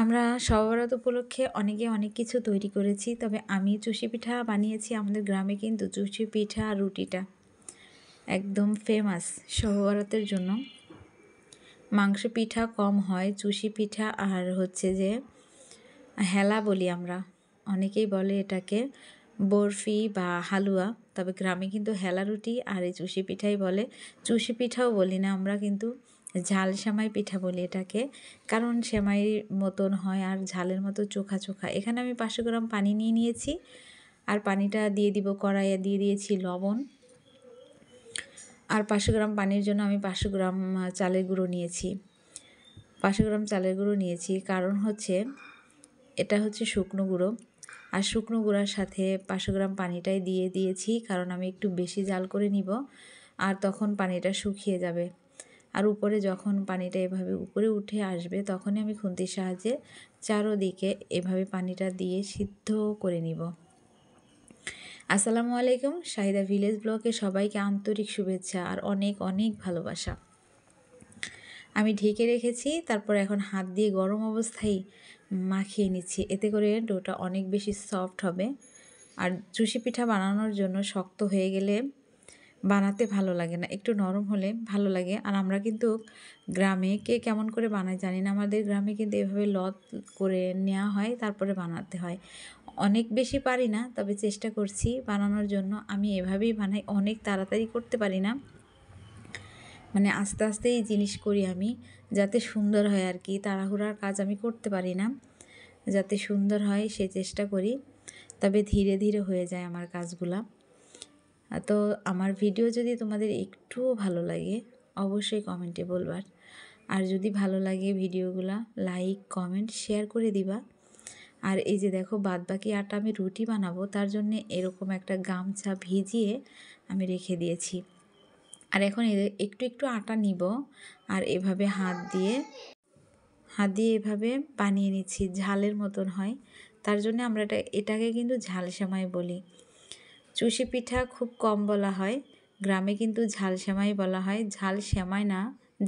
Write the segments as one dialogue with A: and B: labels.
A: আমরা শবে বরাত উপলক্ষে অনেকে অনেক কিছু তৈরি করেছি, তবে আমি চুষি পিঠা বানিয়েছি। আমাদের গ্রামে কিন্তু চুষি পিঠা আর রুটিটা একদম ফেমাস শবে বরাতের জন্য। মাংস পিঠা কম হয়, চুষি পিঠা আর হচ্ছে যে হেলা বলি আমরা, অনেকেই বলে এটাকে বরফি বা হালুয়া, তবে গ্রামে কিন্তু হেলা রুটি আর এই চুষি পিঠাই বলে। চুষি পিঠাও বলি না আমরা, কিন্তু ঝাল সেমাই পিঠা বলি এটাকে, কারণ সেমাইয়ের মতন হয় আর ঝালের মতো চোখা চোখা। এখানে আমি 500 গ্রাম পানি নিয়ে নিয়েছি, আর পানিটা দিয়ে দিব কড়াইয়ে, দিয়ে দিয়েছি লবণ। আর 500 গ্রাম পানির জন্য আমি 500 গ্রাম চালের গুঁড়ো নিয়েছি। 500 গ্রাম চালের গুঁড়ো নিয়েছি কারণ হচ্ছে এটা হচ্ছে শুকনো গুঁড়ো, আর শুকনো গুঁড়ার সাথে 500 গ্রাম পানিটাই দিয়ে দিয়েছি, কারণ আমি একটু বেশি জাল করে নিব, আর তখন পানিটা শুকিয়ে যাবে। আর উপরে যখন পানিটা এভাবে উপরে উঠে আসবে, তখনই আমি খুন্তির সাহায্যে চারোদিকে এভাবে পানিটা দিয়ে সিদ্ধ করে নিব। আসসালামু আলাইকুম, শাহিদা ভিলেজ ব্লগে সবাইকে আন্তরিক শুভেচ্ছা আর অনেক অনেক ভালোবাসা। আমি ঢেকে রেখেছি, তারপর এখন হাত দিয়ে গরম অবস্থায় মাখিয়ে নিচ্ছি, এতে করে ডোটা অনেক বেশি সফট হবে। আর চুষি পিঠা বানানোর জন্য শক্ত হয়ে গেলে বানাতে ভালো লাগে না, একটু নরম হলে ভালো লাগে। আর আমরা কিন্তু গ্রামে কে কেমন করে বানায় জানি না, আমাদের গ্রামে কিন্তু এভাবে লত করে নেওয়া হয়, তারপরে বানাতে হয়। অনেক বেশি পারি না, তবে চেষ্টা করছি বানানোর জন্য। আমি এভাবেই বানাই, অনেক তাড়াতাড়ি করতে পারি না, মানে আস্তে আস্তেই জিনিস করি আমি, যাতে সুন্দর হয় আর কি। তাড়াহুড়ার কাজ আমি করতে পারি না, যাতে সুন্দর হয় সে চেষ্টা করি, তবে ধীরে ধীরে হয়ে যায় আমার কাজগুলা। তো আমার ভিডিও যদি তোমাদের একটুও ভালো লাগে অবশ্যই কমেন্টে বলবার, আর যদি ভালো লাগে ভিডিওগুলা লাইক কমেন্ট শেয়ার করে দিবা। আর এই যে দেখো, বাদবাকি আটা আমি রুটি বানাবো, তার জন্য এরকম একটা গামছা ভিজিয়ে আমি রেখে দিয়েছি। আর এখন একটু একটু আটা নিব, আর এভাবে হাত দিয়ে এভাবে বানিয়ে নিচ্ছি, ঝালের মতন হয়। তার জন্য আমরা এটাকে কিন্তু ঝাল সেমাই বলি। চুষি পিঠা খুব কম বলা হয়, গ্রামে কিন্তু ঝাল সেমাই বলা হয়। ঝাল সেমাই না,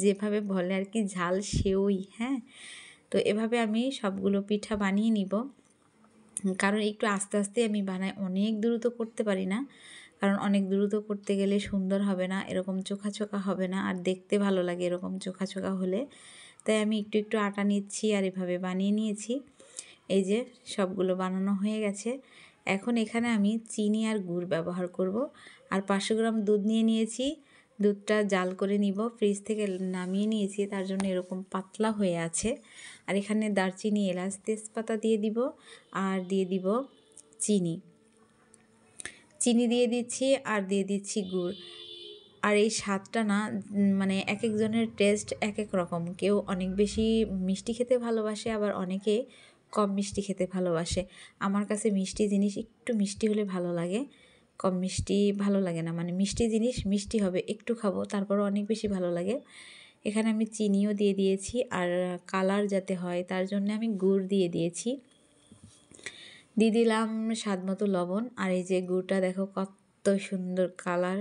A: যেভাবে বলে আর কি, ঝাল সেওই। হ্যাঁ, তো এভাবে আমি সবগুলো পিঠা বানিয়ে নিব, কারণ একটু আস্তে আস্তে আমি বানাই, অনেক দ্রুত করতে পারি না, কারণ অনেক দ্রুত করতে গেলে সুন্দর হবে না, এরকম চোখা চোখা হবে না, আর দেখতে ভালো লাগে এরকম চোখা চোখা হলে। তাই আমি একটু একটু আটা নিচ্ছি আর এভাবে বানিয়ে নিয়েছি। এই যে সবগুলো বানানো হয়ে গেছে। এখন এখানে আমি চিনি আর গুড় ব্যবহার করব। আর 500 গ্রাম দুধ নিয়ে নিয়েছি, দুধটা জাল করে নিব, ফ্রিজ থেকে নামিয়ে নিয়েছি, তার জন্য এরকম পাতলা হয়ে আছে। আর এখানে দারচিনি এলাচ তেজপাতা দিয়ে দিব, আর দিয়ে দিব চিনি দিয়ে দিচ্ছি, আর দিয়ে দিচ্ছি গুড়। আর এই স্বাদটা না, মানে এক একজনের টেস্ট এক এক রকম, কেউ অনেক বেশি মিষ্টি খেতে ভালোবাসে, আবার অনেকে কম মিষ্টি খেতে ভালোবাসে। আমার কাছে মিষ্টি জিনিস একটু মিষ্টি হলে ভালো লাগে, কম মিষ্টি ভালো লাগে না, মানে মিষ্টি জিনিস মিষ্টি হবে, একটু খাবো তারপরও অনেক বেশি ভালো লাগে। এখানে আমি চিনিও দিয়ে দিয়েছি, আর কালার যাতে হয় তার জন্য আমি গুড় দিয়ে দিয়েছি, দিয়ে দিলাম স্বাদ মতো লবণ। আর এই যে গুড়টা দেখো কত সুন্দর কালার,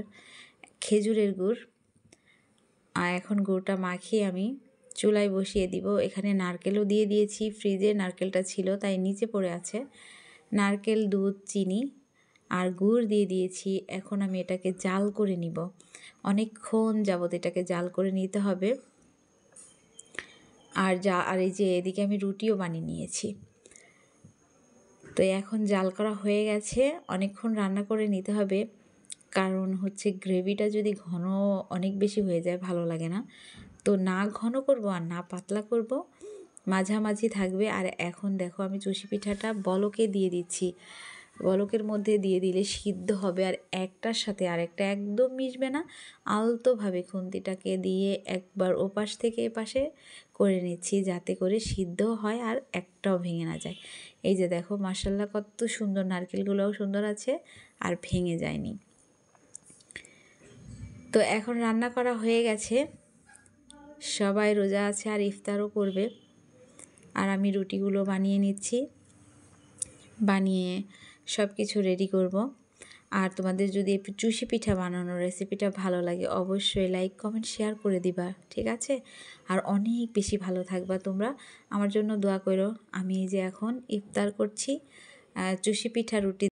A: খেজুরের গুড়। আর এখন গুড়টা মাখিয়ে আমি চুলায় বসিয়ে দিব। এখানে নারকেলও দিয়ে দিয়েছি, ফ্রিজে নারকেলটা ছিল তাই নিচে পড়ে আছে। নারকেল, দুধ, চিনি আর গুড় দিয়ে দিয়েছি। এখন আমি এটাকে জাল করে নিব, অনেকক্ষণ যাবত এটাকে জাল করে নিতে হবে। আর এই যে এদিকে আমি রুটিও বানিয়ে নিয়েছি। তো এখন জাল করা হয়ে গেছে, অনেকক্ষণ রান্না করে নিতে হবে, কারণ হচ্ছে গ্রেভিটা যদি ঘন অনেক বেশি হয়ে যায় ভালো লাগে না। তো না ঘন করব আর না পাতলা করব, মাঝামাঝি থাকবে। আর এখন দেখো আমি চুষি পিঠাটা বলকে দিয়ে দিচ্ছি, বলকের মধ্যে দিয়ে দিলে সিদ্ধ হবে, আর একটার সাথে আরেকটা একদম মিশবে না। আলতোভাবে খুন্তিটাকে দিয়ে একবার ওপাশ থেকে এপাশে করে নিচ্ছি, যাতে করে সিদ্ধ হয় আর একটাও ভেঙে না যায়। এই যে দেখো মাশাআল্লাহ কত সুন্দর, নারকেলগুলোও সুন্দর আছে আর ভেঙে যায়নি। তো এখন রান্না করা হয়ে গেছে, সবাই রোজা আছে আর ইফতারও করবে। আর আমি রুটিগুলো বানিয়ে নিচ্ছি, বানিয়ে সব কিছু রেডি করব। আর তোমাদের যদি এই চুষি পিঠা বানানোর রেসিপিটা ভালো লাগে অবশ্যই লাইক কমেন্ট শেয়ার করে দিবা, ঠিক আছে? আর অনেক বেশি ভালো থাকবা তোমরা, আমার জন্য দোয়া করো। আমি এই যে এখন ইফতার করছি চুষি পিঠা রুটি